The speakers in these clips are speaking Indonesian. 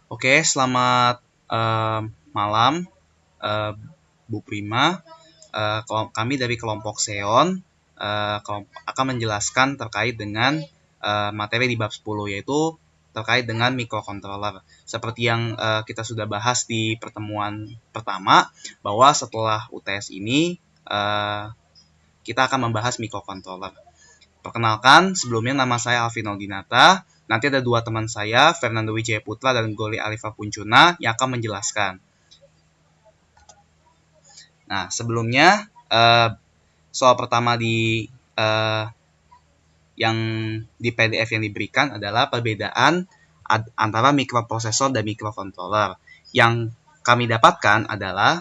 Oke, selamat malam, eh, Bu Prima. Kami dari kelompok Seon akan menjelaskan terkait dengan materi di bab 10, yaitu terkait dengan microcontroller. Seperti yang kita sudah bahas di pertemuan pertama, bahwa setelah UTS ini kita akan membahas microcontroller. Perkenalkan, sebelumnya nama saya Alvin Aldinata. Nanti ada dua teman saya, Fernando Wijaya Putra dan Goli Alifa Puncuna, yang akan menjelaskan. Nah, sebelumnya, soal pertama yang di PDF yang diberikan adalah perbedaan antara mikroprosesor dan mikrocontroller. Yang kami dapatkan adalah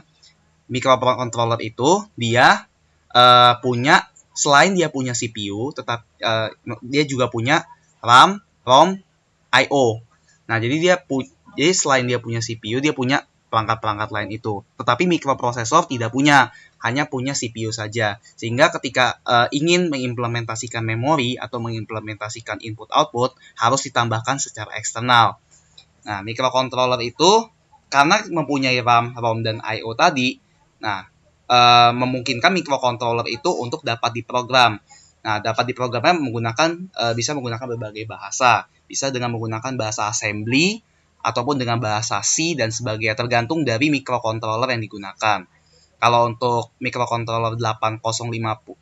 mikrocontroller itu dia punya, selain dia punya CPU, dia juga punya RAM, ROM, I/O. Nah, jadi selain dia punya CPU, dia punya perangkat-perangkat lain itu. Tetapi mikroprosesor tidak punya, hanya punya CPU saja. Sehingga ketika ingin mengimplementasikan memori atau mengimplementasikan input-output, harus ditambahkan secara eksternal. Nah, mikrocontroller itu karena mempunyai RAM, ROM, dan I/O tadi, nah, memungkinkan mikrocontroller itu untuk dapat diprogram. Nah, dapat diprogramnya bisa menggunakan berbagai bahasa. Bisa dengan menggunakan bahasa assembly ataupun dengan bahasa C dan sebagainya, tergantung dari mikrocontroller yang digunakan. Kalau untuk mikrocontroller 8051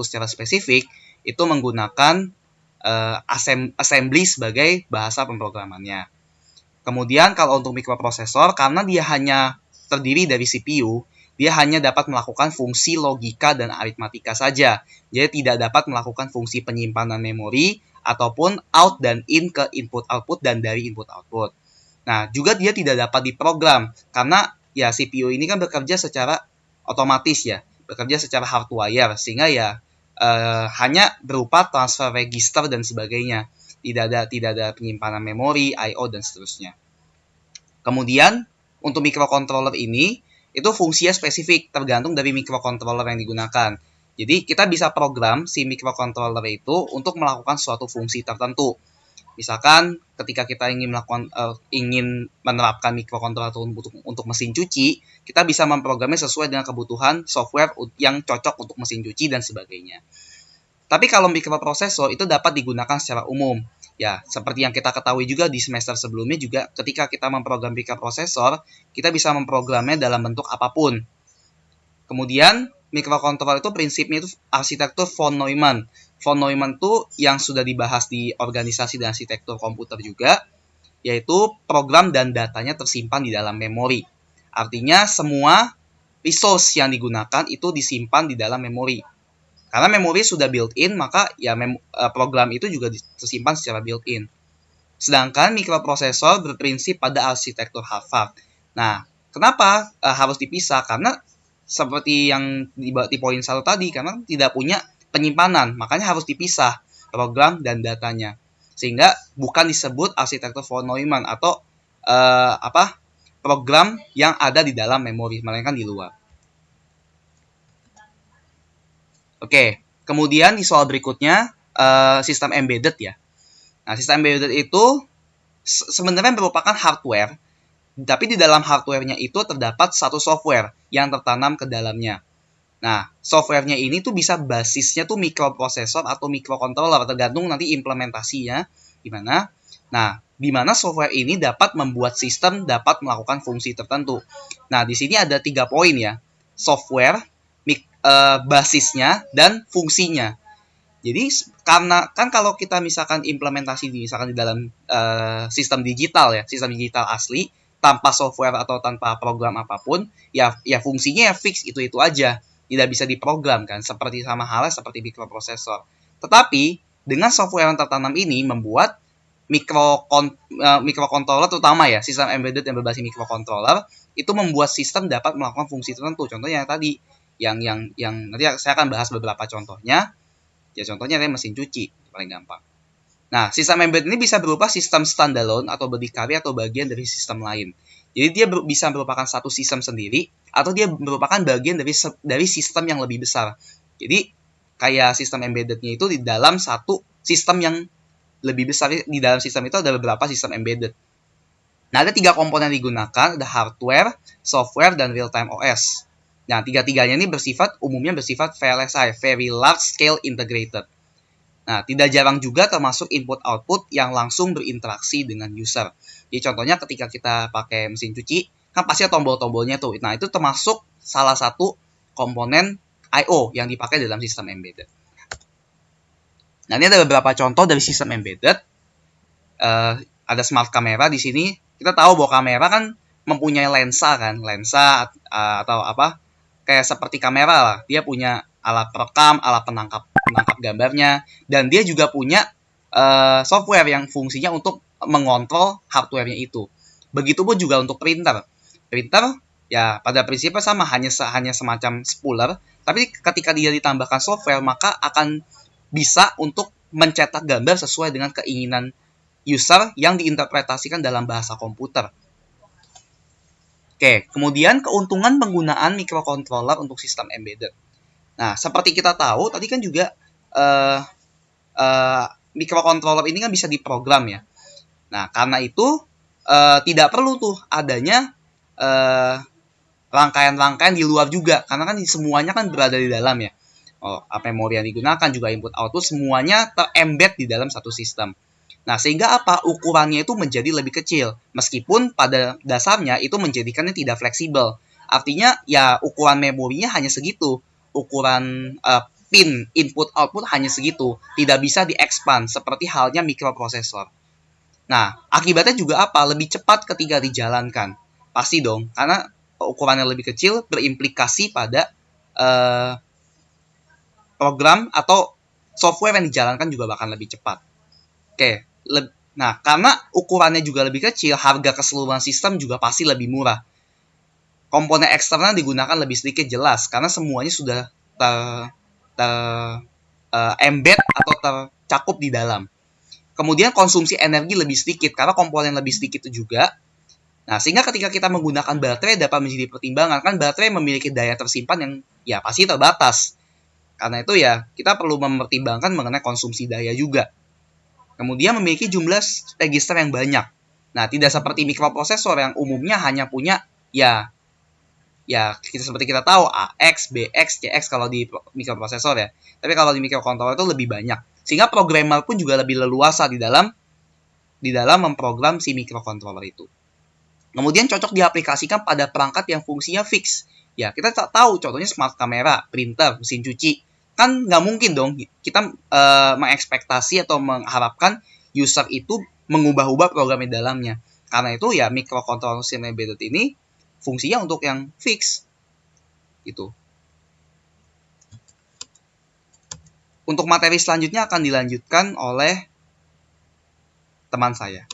secara spesifik, itu menggunakan assembly sebagai bahasa pemrogramannya. Kemudian kalau untuk mikroprosesor, karena dia hanya terdiri dari CPU, dia hanya dapat melakukan fungsi logika dan aritmatika saja. Jadi tidak dapat melakukan fungsi penyimpanan memori ataupun out dan in ke input output dan dari input output. Nah, juga dia tidak dapat diprogram karena ya CPU ini kan bekerja secara otomatis ya, bekerja secara hardwire, sehingga ya hanya berupa transfer register dan sebagainya. Tidak ada penyimpanan memori, I/O dan seterusnya. Kemudian untuk microcontroller ini itu fungsinya spesifik tergantung dari microcontroller yang digunakan. Jadi kita bisa program si microcontroller itu untuk melakukan suatu fungsi tertentu. Misalkan ketika kita ingin menerapkan microcontroller untuk mesin cuci, kita bisa memprogramnya sesuai dengan kebutuhan software yang cocok untuk mesin cuci dan sebagainya. Tapi kalau mikroprosesor itu dapat digunakan secara umum. Ya, seperti yang kita ketahui juga di semester sebelumnya juga, ketika kita memprogram mikroprosesor, kita bisa memprogramnya dalam bentuk apapun. Kemudian, mikrocontroller itu prinsipnya itu arsitektur von Neumann. Von Neumann itu yang sudah dibahas di organisasi dan arsitektur komputer juga, yaitu program dan datanya tersimpan di dalam memori. Artinya, semua resource yang digunakan itu disimpan di dalam memori. Karena memori sudah built-in, maka ya program itu juga tersimpan secara built-in. Sedangkan mikroprosesor berprinsip pada arsitektur Harvard. Nah, kenapa harus dipisah? Karena seperti yang di poin 1 tadi, karena tidak punya penyimpanan, makanya harus dipisah program dan datanya. Sehingga bukan disebut arsitektur von Neumann atau program yang ada di dalam memori, melainkan di luar. Oke, kemudian di soal berikutnya, sistem embedded ya. Nah, sistem embedded itu sebenarnya merupakan hardware, tapi di dalam hardware-nya itu terdapat satu software yang tertanam ke dalamnya. Nah, software-nya ini tuh bisa basisnya tuh mikroprosesor atau mikrocontroller, tergantung nanti implementasinya gimana. Nah, di mana software ini dapat membuat sistem dapat melakukan fungsi tertentu. Nah, di sini ada 3 poin ya. Software, basisnya, dan fungsinya. Jadi karena kan kalau kita misalkan implementasi misalkan di dalam sistem digital ya, sistem digital asli tanpa software atau tanpa program apapun, ya fungsinya ya fix itu aja, tidak bisa diprogram kan, seperti sama halnya seperti mikroprosesor. Tetapi dengan software yang tertanam ini membuat mikrocontroller terutama ya, sistem embedded yang berbasis mikrocontroller itu membuat sistem dapat melakukan fungsi tertentu. Contohnya yang tadi yang nanti saya akan bahas beberapa contohnya. Ya contohnya kayak mesin cuci, paling gampang. Nah, sistem embedded ini bisa berupa sistem standalone atau berdikari atau bagian dari sistem lain. Jadi dia bisa merupakan satu sistem sendiri atau dia merupakan bagian dari sistem yang lebih besar. Jadi kayak sistem embedded-nya itu di dalam satu sistem yang lebih besar. Di dalam sistem itu ada beberapa sistem embedded. Nah, ada 3 komponen yang digunakan, ada hardware, software, dan real-time OS. Nah, tiga-tiganya ini umumnya bersifat VLSI, Very Large Scale Integrated. Nah, tidak jarang juga termasuk input-output yang langsung berinteraksi dengan user. Jadi contohnya ketika kita pakai mesin cuci, kan pasti ada tombol-tombolnya tuh. Nah, itu termasuk salah satu komponen I/O yang dipakai dalam sistem embedded. Nah, ini ada beberapa contoh dari sistem embedded. Ada smart camera di sini. Kita tahu bahwa kamera kan mempunyai lensa kan, atau apa? Kayak seperti kamera lah. Dia punya alat perekam, alat penangkap gambarnya, dan dia juga punya software yang fungsinya untuk mengontrol hardware-nya itu. Begitupun juga untuk printer. Printer ya pada prinsipnya sama, hanya semacam spooler, tapi ketika dia ditambahkan software maka akan bisa untuk mencetak gambar sesuai dengan keinginan user yang diinterpretasikan dalam bahasa komputer. Oke, kemudian keuntungan penggunaan microcontroller untuk sistem embedded. Nah, seperti kita tahu, tadi kan juga microcontroller ini kan bisa diprogram ya. Nah, karena itu tidak perlu tuh adanya rangkaian-rangkaian di luar juga, karena kan semuanya kan berada di dalam ya. Memori yang digunakan juga input output semuanya terembed di dalam satu sistem. Nah, sehingga apa? Ukurannya itu menjadi lebih kecil. Meskipun pada dasarnya itu menjadikannya tidak fleksibel. Artinya, ya ukuran memorinya hanya segitu. Ukuran pin input-output hanya segitu. Tidak bisa di-expand seperti halnya mikroprosesor. Nah, akibatnya juga apa? Lebih cepat ketika dijalankan. Pasti dong, karena ukurannya lebih kecil berimplikasi pada program atau software yang dijalankan juga bakal lebih cepat. Oke, nah karena ukurannya juga lebih kecil, harga keseluruhan sistem juga pasti lebih murah. Komponen eksternal digunakan lebih sedikit jelas, karena semuanya sudah embed atau tercakup di dalam. Kemudian konsumsi energi lebih sedikit, karena komponen lebih sedikit itu juga. Nah, sehingga ketika kita menggunakan baterai dapat menjadi pertimbangan, kan baterai memiliki daya tersimpan yang ya pasti terbatas. Karena itu ya, kita perlu mempertimbangkan mengenai konsumsi daya juga. Kemudian memiliki jumlah register yang banyak. Nah, tidak seperti mikroprosesor yang umumnya hanya punya ya seperti kita tahu AX, BX, CX kalau di mikroprosesor ya. Tapi kalau di microcontroller itu lebih banyak. Sehingga programmer pun juga lebih leluasa di dalam memprogram si microcontroller itu. Kemudian cocok diaplikasikan pada perangkat yang fungsinya fix. Ya, kita tahu contohnya smart camera, printer, mesin cuci. Kan nggak mungkin dong kita mengekspektasi atau mengharapkan user itu mengubah-ubah program di dalamnya. Karena itu ya microcontroller system embedded ini fungsinya untuk yang fix. Gitu. Untuk materi selanjutnya akan dilanjutkan oleh teman saya.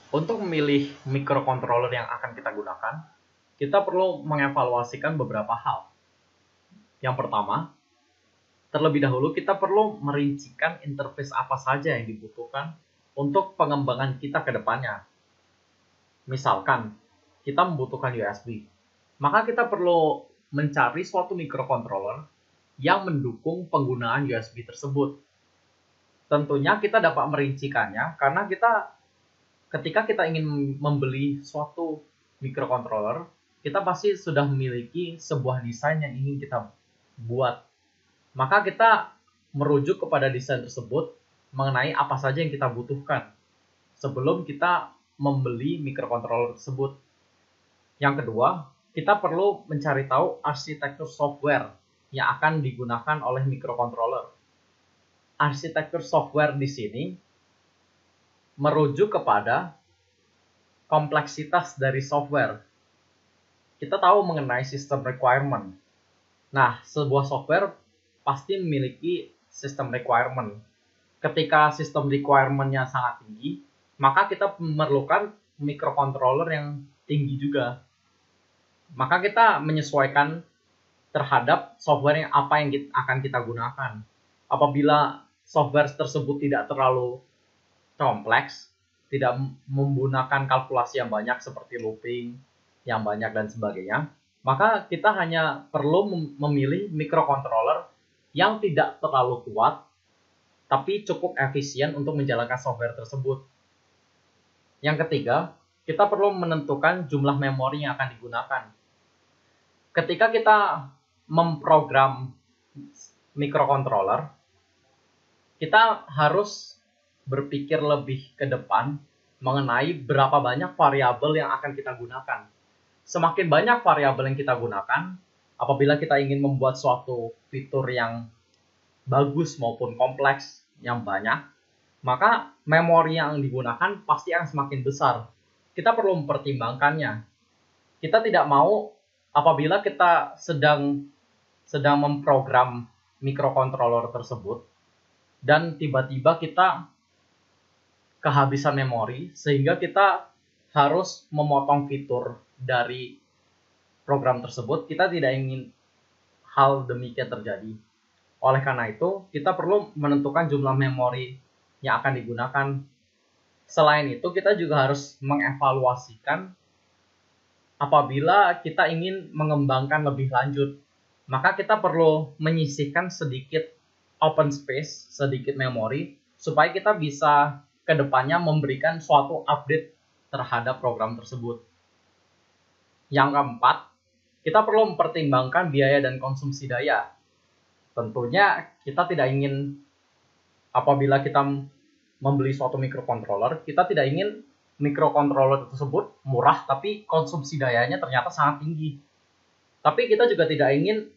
Untuk memilih microcontroller yang akan kita gunakan, kita perlu mengevaluasikan beberapa hal. Yang pertama, terlebih dahulu kita perlu merincikan interface apa saja yang dibutuhkan untuk pengembangan kita ke depannya. Misalkan, kita membutuhkan USB, maka kita perlu mencari suatu microcontroller yang mendukung penggunaan USB tersebut. Tentunya kita dapat merincikannya karena ketika kita ingin membeli suatu microcontroller, kita pasti sudah memiliki sebuah desain yang ingin kita buat. Maka kita merujuk kepada desain tersebut mengenai apa saja yang kita butuhkan sebelum kita membeli microcontroller tersebut. Yang kedua, kita perlu mencari tahu arsitektur software yang akan digunakan oleh microcontroller. Arsitektur software di sini merujuk kepada kompleksitas dari software. Kita tahu mengenai system requirement. Nah, sebuah software pasti memiliki system requirement. Ketika system requirement-nya sangat tinggi, maka kita memerlukan microcontroller yang tinggi juga. Maka kita menyesuaikan terhadap software yang akan kita gunakan. Apabila software tersebut tidak terlalu kompleks, tidak menggunakan kalkulasi yang banyak seperti looping yang banyak dan sebagainya, maka kita hanya perlu memilih microcontroller yang tidak terlalu kuat tapi cukup efisien untuk menjalankan software tersebut. Yang ketiga, kita perlu menentukan jumlah memori yang akan digunakan. Ketika kita memprogram microcontroller, kita harus berpikir lebih ke depan mengenai berapa banyak variabel yang akan kita gunakan. Semakin banyak variabel yang kita gunakan, apabila kita ingin membuat suatu fitur yang bagus maupun kompleks yang banyak, maka memori yang digunakan pasti akan semakin besar. Kita perlu mempertimbangkannya. Kita tidak mau apabila kita sedang memprogram microcontroller tersebut dan tiba-tiba kita kehabisan memori sehingga kita harus memotong fitur dari program tersebut. Kita tidak ingin hal demikian terjadi. Oleh karena itu, kita perlu menentukan jumlah memori yang akan digunakan. Selain itu, kita juga harus mengevaluasikan apabila kita ingin mengembangkan lebih lanjut. Maka kita perlu menyisihkan sedikit open space, sedikit memori, supaya kita bisa ke depannya memberikan suatu update terhadap program tersebut. Yang keempat, kita perlu mempertimbangkan biaya dan konsumsi daya. Tentunya kita tidak ingin apabila kita membeli suatu microcontroller, kita tidak ingin microcontroller tersebut murah tapi konsumsi dayanya ternyata sangat tinggi. Tapi kita juga tidak ingin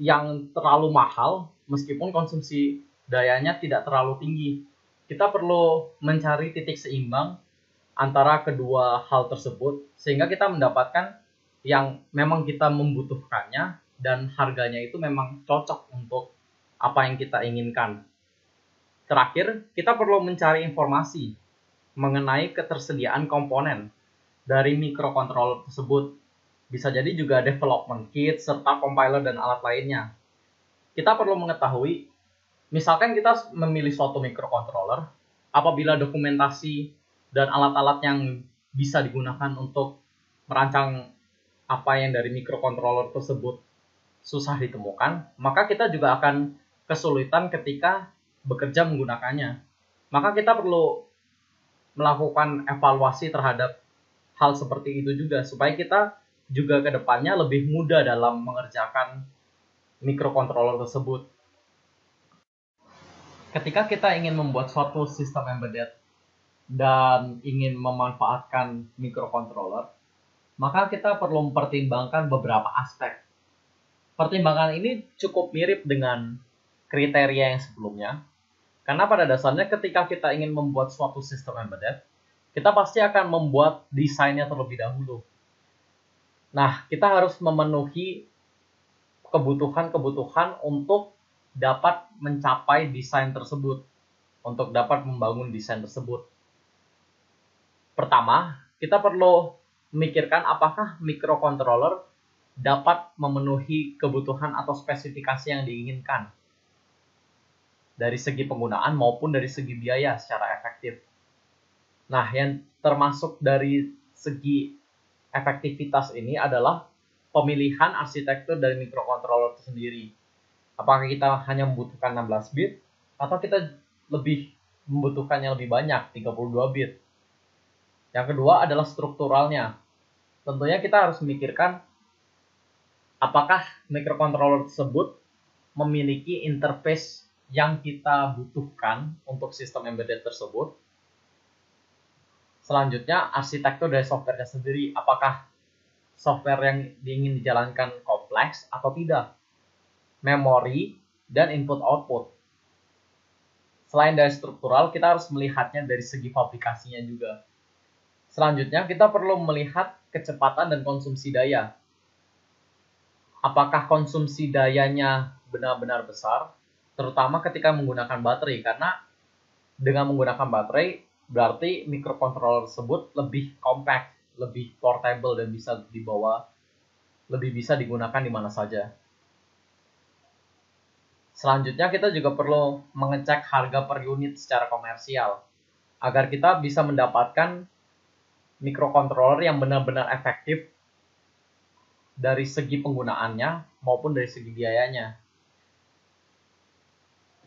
yang terlalu mahal meskipun konsumsi dayanya tidak terlalu tinggi. Kita perlu mencari titik seimbang antara kedua hal tersebut sehingga kita mendapatkan yang memang kita membutuhkannya dan harganya itu memang cocok untuk apa yang kita inginkan. Terakhir, kita perlu mencari informasi mengenai ketersediaan komponen dari microcontroller tersebut. Bisa jadi juga development kit serta compiler dan alat lainnya. Kita perlu mengetahui, misalkan kita memilih suatu microcontroller, apabila dokumentasi dan alat-alat yang bisa digunakan untuk merancang apa yang dari microcontroller tersebut susah ditemukan, maka kita juga akan kesulitan ketika bekerja menggunakannya. Maka kita perlu melakukan evaluasi terhadap hal seperti itu juga, supaya kita juga ke depannya lebih mudah dalam mengerjakan microcontroller tersebut. Ketika kita ingin membuat suatu sistem embedded dan ingin memanfaatkan microcontroller, maka kita perlu mempertimbangkan beberapa aspek. Pertimbangan ini cukup mirip dengan kriteria yang sebelumnya, karena pada dasarnya ketika kita ingin membuat suatu sistem embedded, kita pasti akan membuat desainnya terlebih dahulu. Nah, kita harus memenuhi kebutuhan-kebutuhan untuk dapat mencapai desain tersebut, untuk dapat membangun desain tersebut. Pertama, kita perlu memikirkan apakah microcontroller dapat memenuhi kebutuhan atau spesifikasi yang diinginkan dari segi penggunaan maupun dari segi biaya secara efektif. Nah, yang termasuk dari segi efektivitas ini adalah pemilihan arsitektur dari microcontroller itu sendiri. Apakah kita hanya membutuhkan 16 bit atau kita lebih membutuhkannya lebih banyak, 32 bit. Yang kedua adalah strukturalnya. Tentunya kita harus memikirkan apakah microcontroller tersebut memiliki interface yang kita butuhkan untuk sistem embedded tersebut. Selanjutnya, arsitektur dari softwarenya sendiri. Apakah software yang ingin dijalankan kompleks atau tidak? Memori dan input-output. Selain dari struktural, kita harus melihatnya dari segi fabrikasinya juga. Selanjutnya, kita perlu melihat kecepatan dan konsumsi daya. Apakah konsumsi dayanya benar-benar besar, terutama ketika menggunakan baterai, karena dengan menggunakan baterai berarti microcontroller tersebut lebih compact, lebih portable dan bisa dibawa, lebih bisa digunakan di mana saja. Selanjutnya kita juga perlu mengecek harga per unit secara komersial agar kita bisa mendapatkan microcontroller yang benar-benar efektif dari segi penggunaannya maupun dari segi biayanya.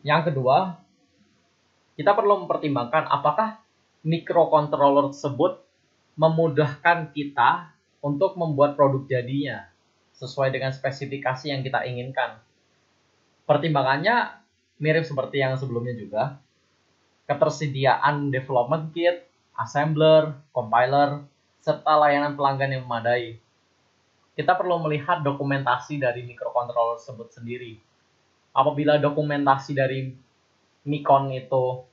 Yang kedua, kita perlu mempertimbangkan apakah microcontroller tersebut memudahkan kita untuk membuat produk jadinya sesuai dengan spesifikasi yang kita inginkan. Pertimbangannya mirip seperti yang sebelumnya juga. Ketersediaan development kit, assembler, compiler, serta layanan pelanggan yang memadai. Kita perlu melihat dokumentasi dari microcontroller tersebut sendiri. Apabila dokumentasi dari Micron itu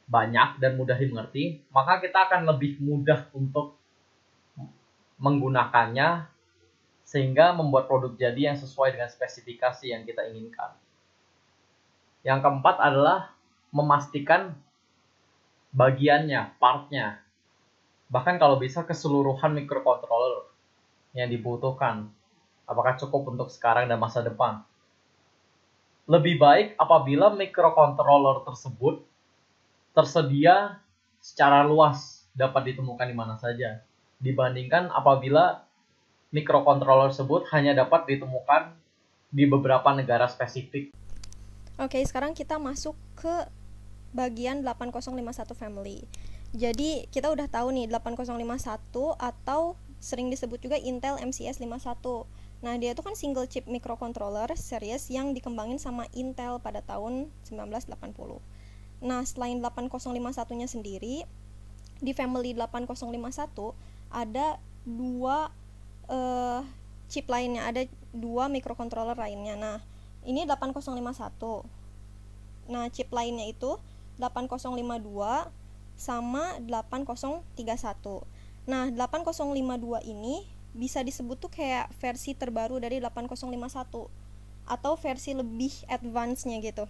banyak dan mudah dimengerti, maka kita akan lebih mudah untuk menggunakannya sehingga membuat produk jadi yang sesuai dengan spesifikasi yang kita inginkan. Yang keempat adalah memastikan bagiannya, partnya. Bahkan kalau bisa keseluruhan microcontroller yang dibutuhkan. Apakah cukup untuk sekarang dan masa depan? Lebih baik apabila microcontroller tersebut tersedia secara luas, dapat ditemukan di mana saja, dibandingkan apabila microcontroller tersebut hanya dapat ditemukan di beberapa negara spesifik. Oke, sekarang kita masuk ke bagian 8051 family. Jadi kita udah tahu nih 8051 atau sering disebut juga Intel MCS 51. Nah, dia itu kan single chip microcontroller series yang dikembangin sama Intel pada tahun 1980. Nah, selain 8051-nya sendiri, di family 8051 ada dua chip lainnya, ada dua microcontroller lainnya. Nah, ini 8051. Nah, chip lainnya itu 8052 sama 8031. Nah, 8052 ini bisa disebut tuh kayak versi terbaru dari 8051 atau versi lebih advance-nya gitu.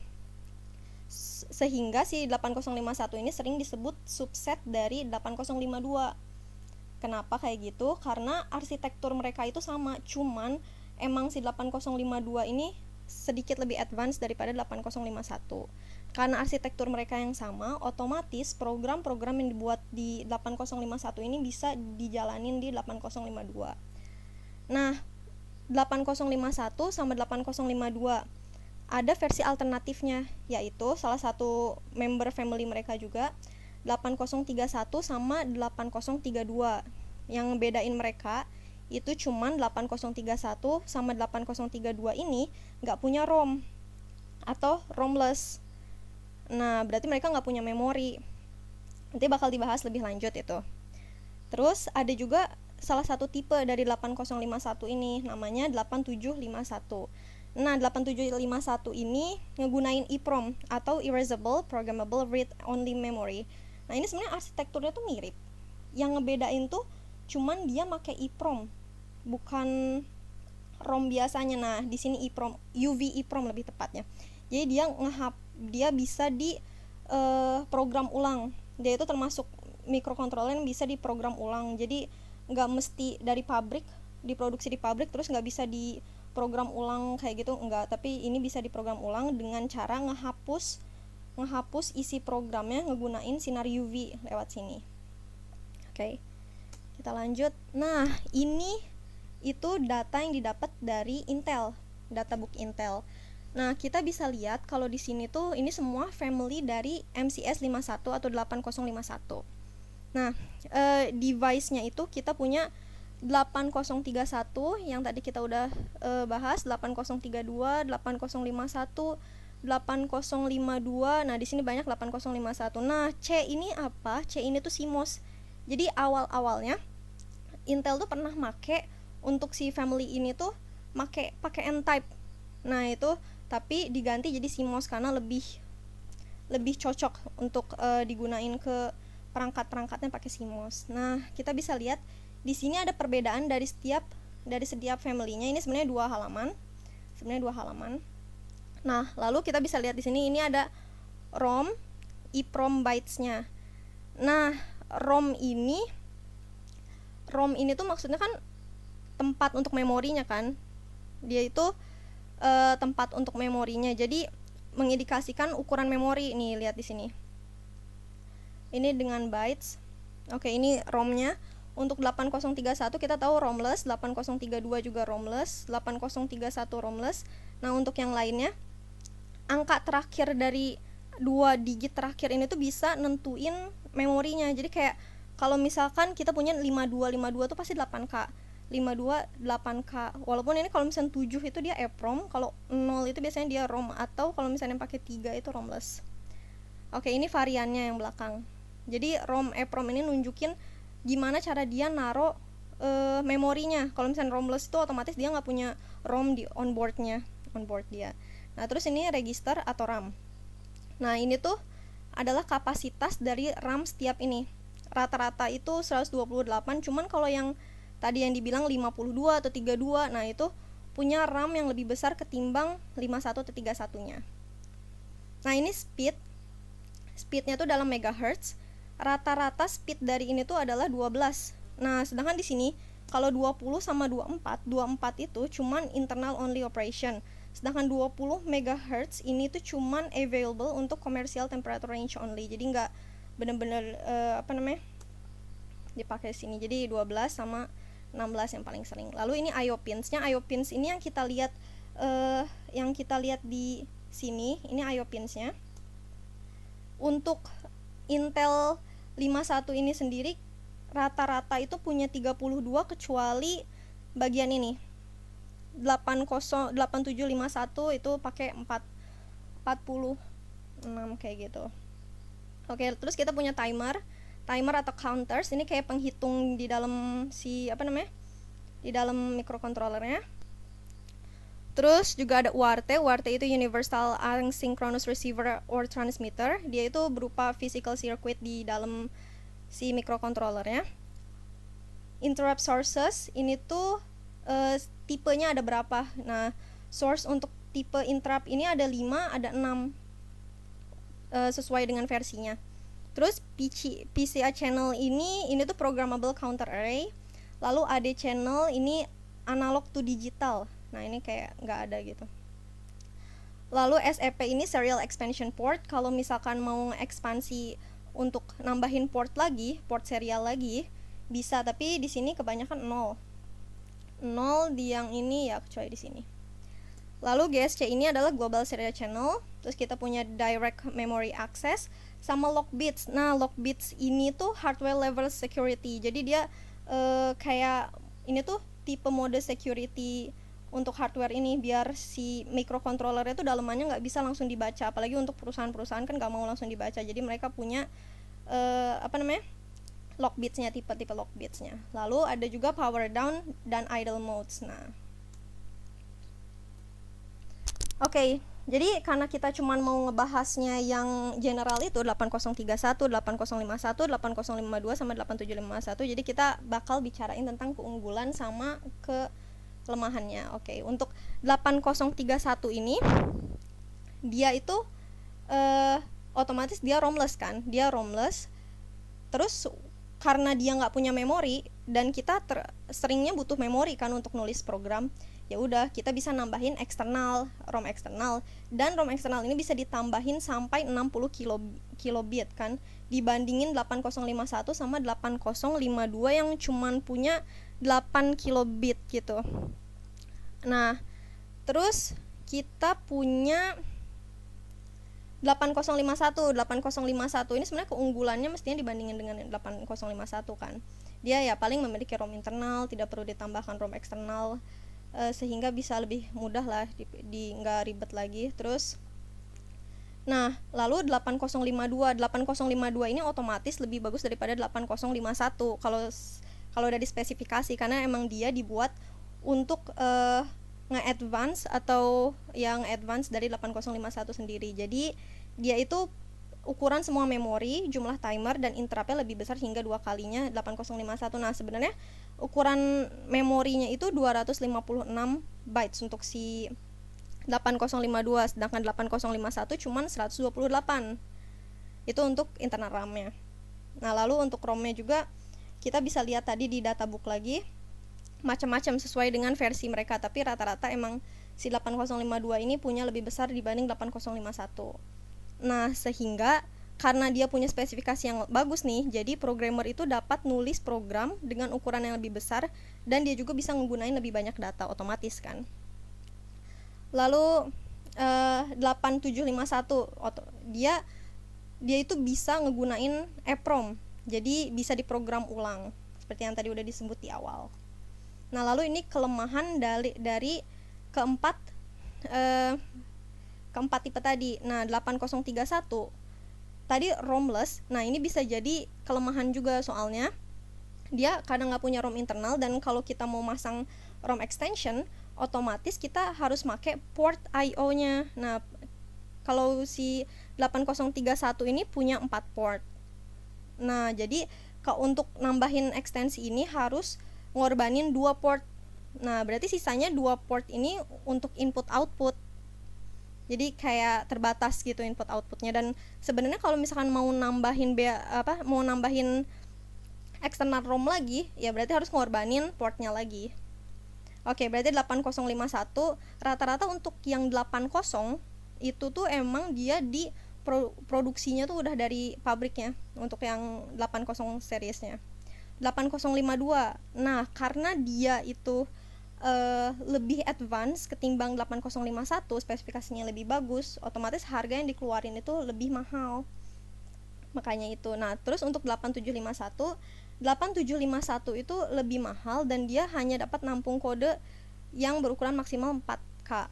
Sehingga si 8051 ini sering disebut subset dari 8052. Kenapa kayak gitu? Karena arsitektur mereka itu sama, cuman emang si 8052 ini sedikit lebih advance daripada 8051. Karena arsitektur mereka yang sama, otomatis program-program yang dibuat di 8051 ini bisa dijalanin di 8052. Nah, 8051 sama 8052 ada versi alternatifnya, yaitu salah satu member family mereka juga 8031 sama 8032. Yang ngebedain mereka itu cuman 8031 sama 8032 ini nggak punya ROM atau ROMless. Nah, berarti mereka nggak punya memori. Nanti bakal dibahas lebih lanjut itu. Terus ada juga salah satu tipe dari 8051 ini, namanya 8751. Nah, 8751 ini ngegunain EEPROM atau Erasable Programmable Read-Only Memory. Nah, ini sebenarnya arsitekturnya tuh mirip. Yang ngebedain tuh cuman dia pakai EEPROM, bukan ROM biasanya. Nah, di sini EEPROM, UV EEPROM lebih tepatnya. Jadi dia bisa di program ulang. Dia itu termasuk microcontroller yang bisa diprogram ulang. Jadi nggak mesti dari pabrik, diproduksi di pabrik terus nggak bisa di program ulang kayak gitu, enggak, tapi ini bisa diprogram ulang dengan cara ngehapus isi programnya ngegunain sinar UV lewat sini. Oke, kita lanjut. Nah, ini itu data yang didapat dari Intel, databook Intel. Nah, kita bisa lihat kalau di sini tuh ini semua family dari MCS 51 atau 8051. Nah, device-nya itu kita punya 8031 yang tadi kita udah bahas, 8032, 8051, 8052. Nah, di sini banyak 8051. Nah, C ini apa? C ini tuh CMOS. Jadi awal-awalnya Intel tuh pernah make untuk si family ini tuh pakai N-type. Nah, itu tapi diganti jadi CMOS karena lebih cocok untuk digunain ke perangkat-perangkatnya pakai CMOS. Nah, kita bisa lihat di sini ada perbedaan dari setiap family-nya. Ini sebenarnya dua halaman. Nah, lalu kita bisa lihat di sini ini ada ROM, EEPROM bytes-nya. Nah, ROM ini tuh maksudnya kan tempat untuk memorinya kan. Dia itu tempat untuk memorinya. Jadi mengindikasikan ukuran memori. Nih, lihat di sini. Ini dengan bytes. Oke, ini ROM-nya. Untuk 8031 kita tahu ROMless, 8032 juga ROMless, 8031 ROMless. Nah, untuk yang lainnya angka terakhir dari 2 digit terakhir ini tuh bisa nentuin memorinya. Jadi kayak kalau misalkan kita punya 5252 tuh pasti 8K. 52 8K. Walaupun ini kalau misalnya 7 itu dia EEPROM, kalau 0 itu biasanya dia ROM, atau kalau misalnya pakai 3 itu ROMless. Oke, ini variannya yang belakang. Jadi ROM EEPROM ini nunjukin gimana cara dia naruh memorinya. Kalau misalnya ROMless itu otomatis dia nggak punya ROM di onboard dia. Nah, terus ini register atau RAM. Nah, ini tuh adalah kapasitas dari RAM setiap ini. Rata-rata itu 128, cuman kalau yang tadi yang dibilang 52 atau 32, nah itu punya RAM yang lebih besar ketimbang 51 atau 31-nya. Nah, ini speednya tuh dalam megahertz. Rata-rata speed dari ini tuh adalah 12. Nah, sedangkan di sini kalau 20 sama 24 itu cuman internal only operation. Sedangkan 20 MHz ini tuh cuman available untuk commercial temperature range only. Jadi nggak bener-bener dipakai sini. Jadi 12 sama 16 yang paling sering. Lalu ini IO pins-nya. IO pins ini yang kita lihat di sini. Ini IO pins-nya. Untuk Intel 51 ini sendiri rata-rata itu punya 32 kecuali bagian ini. 8751 itu pakai 46 kayak gitu. Oke, terus kita punya timer atau counters. Ini kayak penghitung di dalam di dalam microcontrollernya. Terus juga ada UART. UART itu Universal Asynchronous Receiver or Transmitter. Dia itu berupa physical circuit di dalam si microcontrollernya. Interrupt sources ini tuh tipenya ada berapa. Nah, source untuk tipe interrupt ini ada 5, ada 6 sesuai dengan versinya. Terus PCA channel ini tuh programmable counter array. Lalu AD channel ini analog to digital. Nah, ini kayak nggak ada gitu. Lalu SEP ini serial expansion port. Kalau misalkan mau ekspansi untuk nambahin port serial lagi bisa, tapi di sini kebanyakan 0 di yang ini ya, kecuali di sini. Lalu GSC ini adalah global serial channel. Terus kita punya direct memory access sama lock bits. Nah, lock bits ini tuh hardware level security. Jadi dia kayak ini tuh tipe mode security untuk hardware ini, biar si microcontroller itu dalemannya nggak bisa langsung dibaca. Apalagi untuk perusahaan-perusahaan kan nggak mau langsung dibaca. Jadi mereka punya lock bitsnya, tipe-tipe lock bitsnya. Lalu ada juga power down dan idle modes. Nah, oke, jadi karena kita cuma mau ngebahasnya yang general itu 8031, 8051, 8052 sama 8751. Jadi kita bakal bicarain tentang keunggulan sama kelemahannya. Oke, untuk 8031 ini dia itu otomatis dia ROMless kan? Dia ROMless. Terus karena dia nggak punya memori dan kita seringnya butuh memori kan untuk nulis program, ya udah kita bisa nambahin ROM eksternal, dan ROM eksternal ini bisa ditambahin sampai 60 kilobit kan, dibandingin 8051 sama 8052 yang cuman punya 8 kilobit gitu. Nah, terus kita punya 8051 ini sebenarnya keunggulannya mestinya dibandingin dengan 8051 kan. Dia ya paling memiliki ROM internal, tidak perlu ditambahkan ROM eksternal, sehingga bisa lebih mudah lah, nggak ribet lagi. Terus nah, lalu 8052 ini otomatis lebih bagus daripada 8051 kalau dari spesifikasi, karena emang dia dibuat untuk nge-advance atau yang advance dari 8051 sendiri. Jadi dia itu ukuran semua memori, jumlah timer dan interruptnya lebih besar hingga 2 kalinya 8051. Nah, sebenarnya ukuran memorinya itu 256 bytes untuk si 8052, sedangkan 8051 cuman 128. Itu untuk internal RAM-nya. Nah, lalu untuk ROM-nya juga kita bisa lihat tadi di databook lagi, macam-macam sesuai dengan versi mereka, tapi rata-rata emang si 8052 ini punya lebih besar dibanding 8051. Nah, sehingga karena dia punya spesifikasi yang bagus nih, jadi programmer itu dapat nulis program dengan ukuran yang lebih besar, dan dia juga bisa menggunakan lebih banyak data otomatis kan. Lalu 8751. Dia itu bisa ngegunain EEPROM, jadi bisa diprogram ulang seperti yang tadi udah disebut di awal. Nah, lalu ini kelemahan dari keempat tipe tadi. Nah, 8031 tadi ROMless. Nah, ini bisa jadi kelemahan juga, soalnya dia kadang nggak punya ROM internal, dan kalau kita mau masang ROM extension, otomatis kita harus pakai port I/O-nya. Nah, kalau si 8031 ini punya 4 port. Nah, jadi untuk nambahin ekstensi ini harus ngorbanin 2 port. Nah, berarti sisanya 2 port ini untuk input output. Jadi kayak terbatas gitu input outputnya. Dan sebenarnya kalau misalkan mau nambahin eksternal ROM lagi, ya berarti harus ngorbanin portnya lagi. Oke, berarti 8051 rata-rata untuk yang 80 itu tuh emang dia di produksinya tuh udah dari pabriknya untuk yang 80 seriesnya. 8052. Nah, karena dia itu lebih advance ketimbang 8051, spesifikasinya lebih bagus, otomatis harga yang dikeluarin itu lebih mahal. Makanya itu. Nah, terus untuk 8751 itu lebih mahal, dan dia hanya dapat nampung kode yang berukuran maksimal 4K.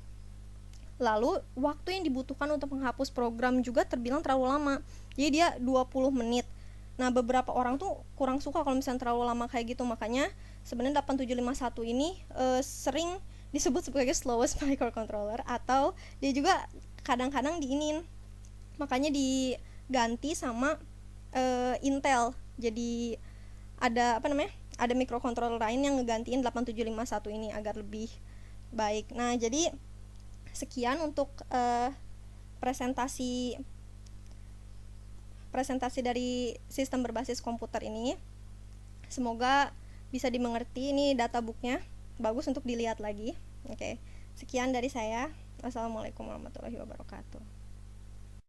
Lalu waktu yang dibutuhkan untuk menghapus program juga terbilang terlalu lama. Jadi dia 20 menit. Nah, beberapa orang tuh kurang suka kalau misalnya terlalu lama kayak gitu. Makanya sebenarnya 8751 ini sering disebut sebagai slowest microcontroller, atau dia juga kadang-kadang diinin. Makanya diganti sama Intel. Jadi ada ada microcontroller lain yang ngegantiin 8751 ini agar lebih baik. Nah, jadi sekian untuk presentasi dari sistem berbasis komputer ini. Semoga bisa dimengerti. Ini data booknya, bagus untuk dilihat lagi. Oke, sekian dari saya. Wassalamualaikum warahmatullahi wabarakatuh.